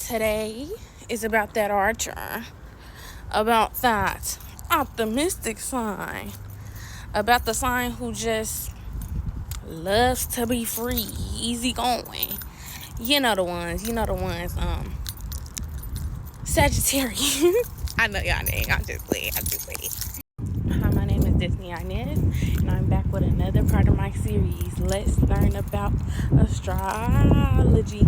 Today is about that archer, about that optimistic sign, about the sign who just loves to be free, easy going. You know the ones, Sagittarius. I know y'all name. I'm just playing. Hi, my name is Disney Inez, and I'm back with another part of my series. Let's learn about astrology.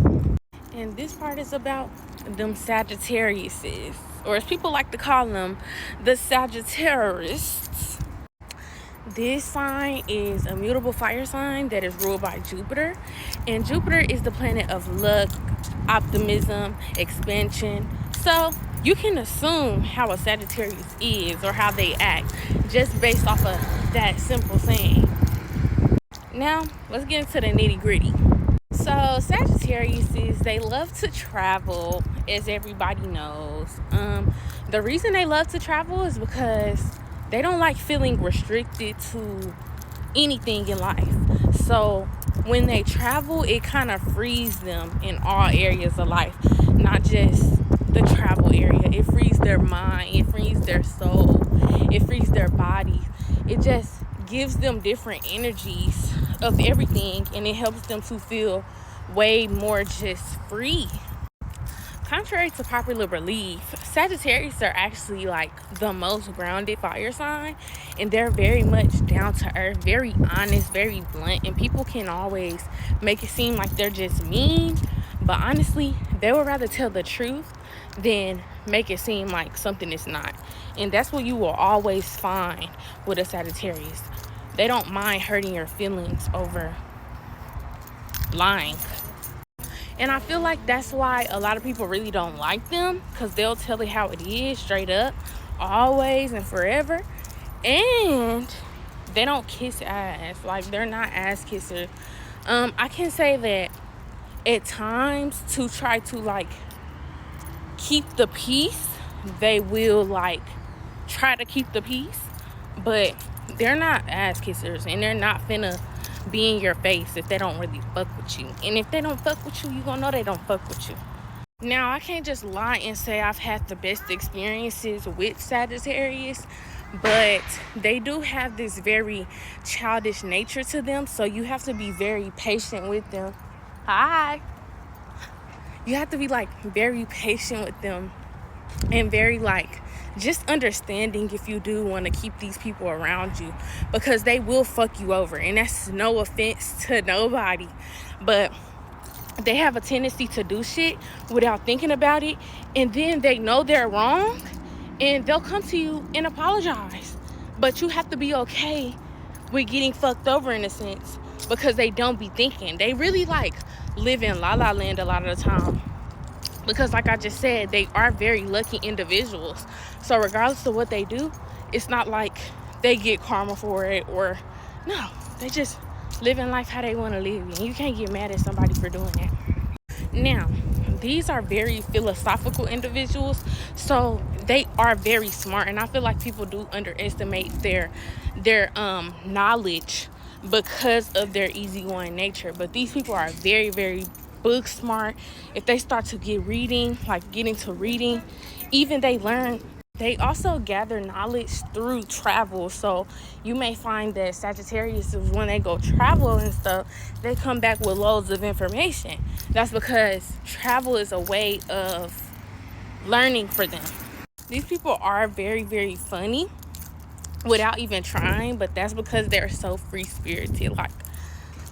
And this part is about them Sagittariuses, or as people like to call them, the Sagittarius. This sign is a mutable fire sign that is ruled by Jupiter. And Jupiter is the planet of luck, optimism, expansion. So you can assume how a Sagittarius is or how they act just based off of that simple saying. Now, let's get into the nitty gritty. So Sagittarius, they love to travel, as everybody knows. The reason they love to travel is because they don't like feeling restricted to anything in life. So when they travel, it kind of frees them in all areas of life, not just the travel area. It frees their mind, it frees their soul, it frees their body. It just gives them different energies of everything, and it helps them to feel way more just free. Contrary to popular belief, Sagittarius are actually like the most grounded fire sign, and they're very much down to earth, very honest, very blunt, and people can always make it seem like they're just mean, but honestly, they would rather tell the truth than make it seem like something is not. And that's what you will always find with a Sagittarius. They don't mind hurting your feelings over lying. And I feel like that's why a lot of people really don't like them, because they'll tell it how it is, straight up, always and forever. And they don't kiss ass. Like, they're not ass kissers. I can say that at times, to try to like keep the peace, they will like try to keep the peace, but they're not ass kissers, and they're not finna be in your face if they don't really fuck with you. And if they don't fuck with you, you gonna know they don't fuck with you. Now, I can't just lie and say I've had the best experiences with Sagittarius, but they do have this very childish nature to them, so you have to be very patient with them. Hi. You have to be like very patient with them and very like just understanding if you do want to keep these people around you, because they will fuck you over. And that's no offense to nobody, but they have a tendency to do shit without thinking about it, and then they know they're wrong and they'll come to you and apologize. But you have to be okay with getting fucked over in a sense, because they don't be thinking. They really like live in la la land a lot of the time, because like I just said, they are very lucky individuals. So regardless of what they do, it's not like they get karma for it, or no, they just living life how they want to live, and you can't get mad at somebody for doing that. Now, these are very philosophical individuals, so they are very smart, and I feel like people do underestimate their knowledge because of their easygoing nature. But these people are very, very book smart. If they start to get into reading, even they also gather knowledge through travel. So you may find that Sagittarius, when they go travel and stuff, they come back with loads of information. That's because travel is a way of learning for them. These people are very, very funny without even trying, but that's because they're so free-spirited. Like,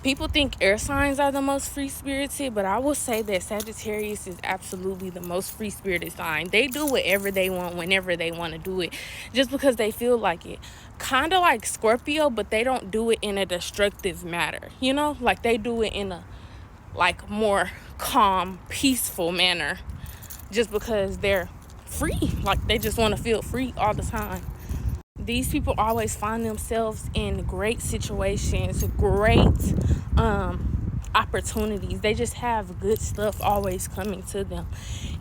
people think air signs are the most free-spirited, but I will say that Sagittarius is absolutely the most free-spirited sign. They do whatever they want, whenever they want to do it, just because they feel like it. Kind of like Scorpio, but they don't do it in a destructive manner. Like they do it in a like more calm, peaceful manner, just because they're free. Like, they just want to feel free all the time. These people always find themselves in great situations, great opportunities. They just have good stuff always coming to them,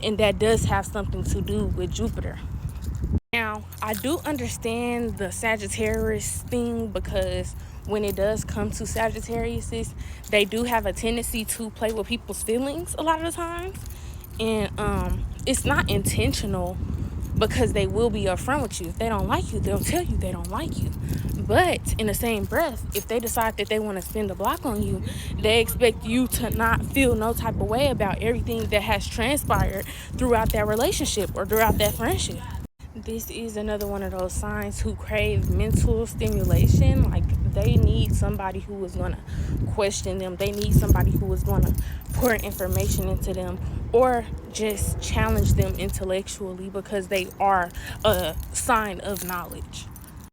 and that does have something to do with Jupiter. Now, I do understand the Sagittarius thing, because when it does come to Sagittariuses, they do have a tendency to play with people's feelings a lot of the times. And it's not intentional, because they will be upfront with you. If they don't like you, they'll tell you they don't like you. But in the same breath, if they decide that they want to spin the block on you, they expect you to not feel no type of way about everything that has transpired throughout that relationship or throughout that friendship. This is another one of those signs who crave mental stimulation. Like, they need somebody who is going to question them. They need somebody who is going to pour information into them or just challenge them intellectually, because they are a sign of knowledge.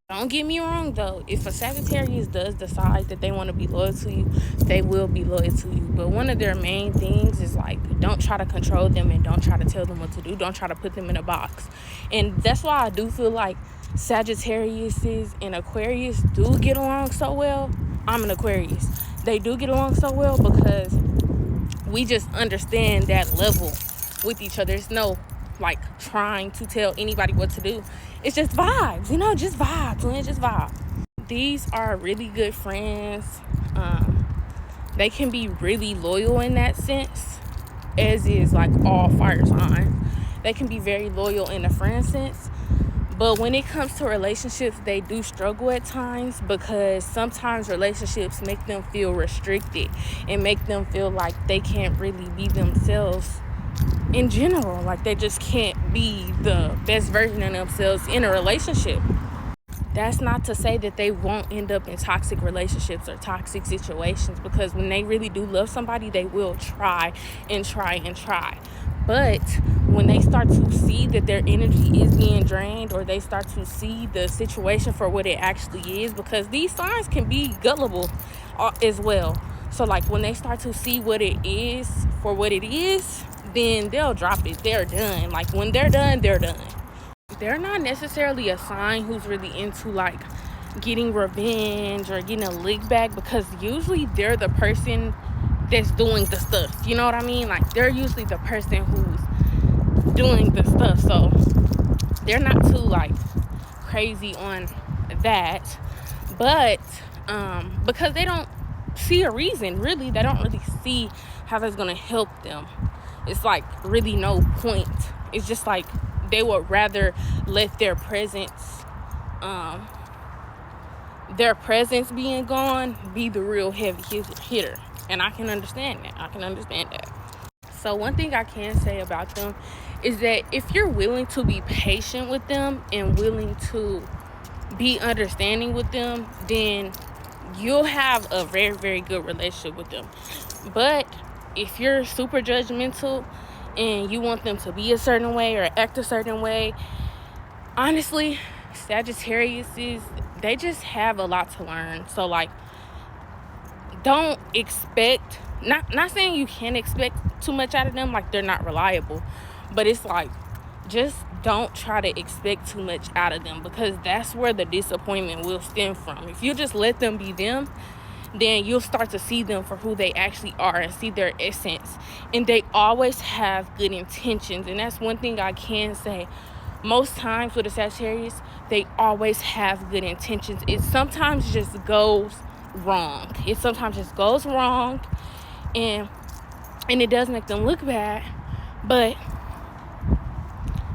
Don't get me wrong though, if a Sagittarius does decide that they want to be loyal to you, they will be loyal to you. But one of their main things is like, don't try to control them and don't try to tell them what to do. Don't try to put them in a box. And that's why I do feel like Sagittariuses and Aquarius do get along so well. I'm an Aquarius. They do get along so well because we just understand that level with each other. It's no like trying to tell anybody what to do. It's just vibes, just vibes, man, just vibes. These are really good friends. They can be really loyal in that sense, as is like all fire signs. They can be very loyal in the friend sense. But when it comes to relationships, they do struggle at times, because sometimes relationships make them feel restricted and make them feel like they can't really be themselves in general. Like, they just can't be the best version of themselves in a relationship. That's not to say that they won't end up in toxic relationships or toxic situations, because when they really do love somebody, they will try and try and try. But when they start to see that their energy is being drained, or they start to see the situation for what it actually is, because these signs can be gullible as well. So like, when they start to see what it is for what it is, then they'll drop it. They're done. Like, when they're done, they're done. They're not necessarily a sign who's really into like getting revenge or getting a lick back, because usually they're the person that's doing the stuff. You know what I mean? Like, they're usually the person who's doing the stuff. So they're not too like crazy on that. But because they don't see a reason, really, they don't really see how that's gonna help them. It's like really no point. It's just like they would rather let their presence being gone be the real heavy hitter. And I can understand that. So one thing I can say about them is that if you're willing to be patient with them and willing to be understanding with them, then you'll have a very, very good relationship with them. But if you're super judgmental and you want them to be a certain way or act a certain way, honestly, Sagittariuses, they just have a lot to learn. So like, don't expect, not saying you can't expect too much out of them, like they're not reliable, but it's like, just don't try to expect too much out of them, because that's where the disappointment will stem from. If you just let them be them, then you'll start to see them for who they actually are and see their essence. And they always have good intentions. And that's one thing I can say. Most times with a Sagittarius, they always have good intentions. It sometimes just goes wrong. And it does make them look bad, but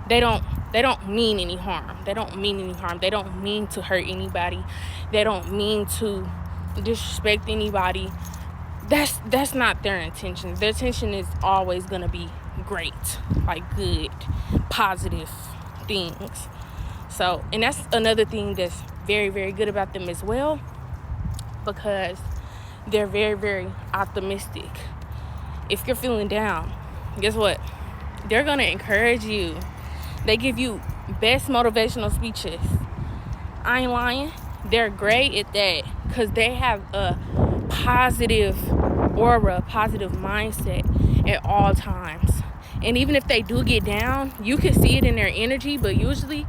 they don't mean any harm. They don't mean to hurt anybody. They don't mean to disrespect anybody. That's not their intention. Their intention is always gonna be great, like good, positive things. So, and that's another thing that's very, very good about them as well, because they're very, very optimistic. If you're feeling down, guess what? They're gonna encourage you. They give you best motivational speeches. I ain't lying. They're great at that, because they have a positive aura, positive mindset at all times. And even if they do get down, you can see it in their energy, but usually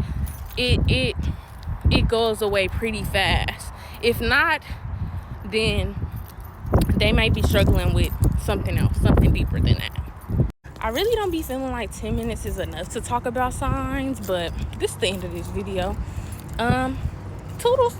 it goes away pretty fast. If not, then they might be struggling with something else, something deeper than that. I really don't be feeling like 10 minutes is enough to talk about signs, but this is the end of this video. Toodles.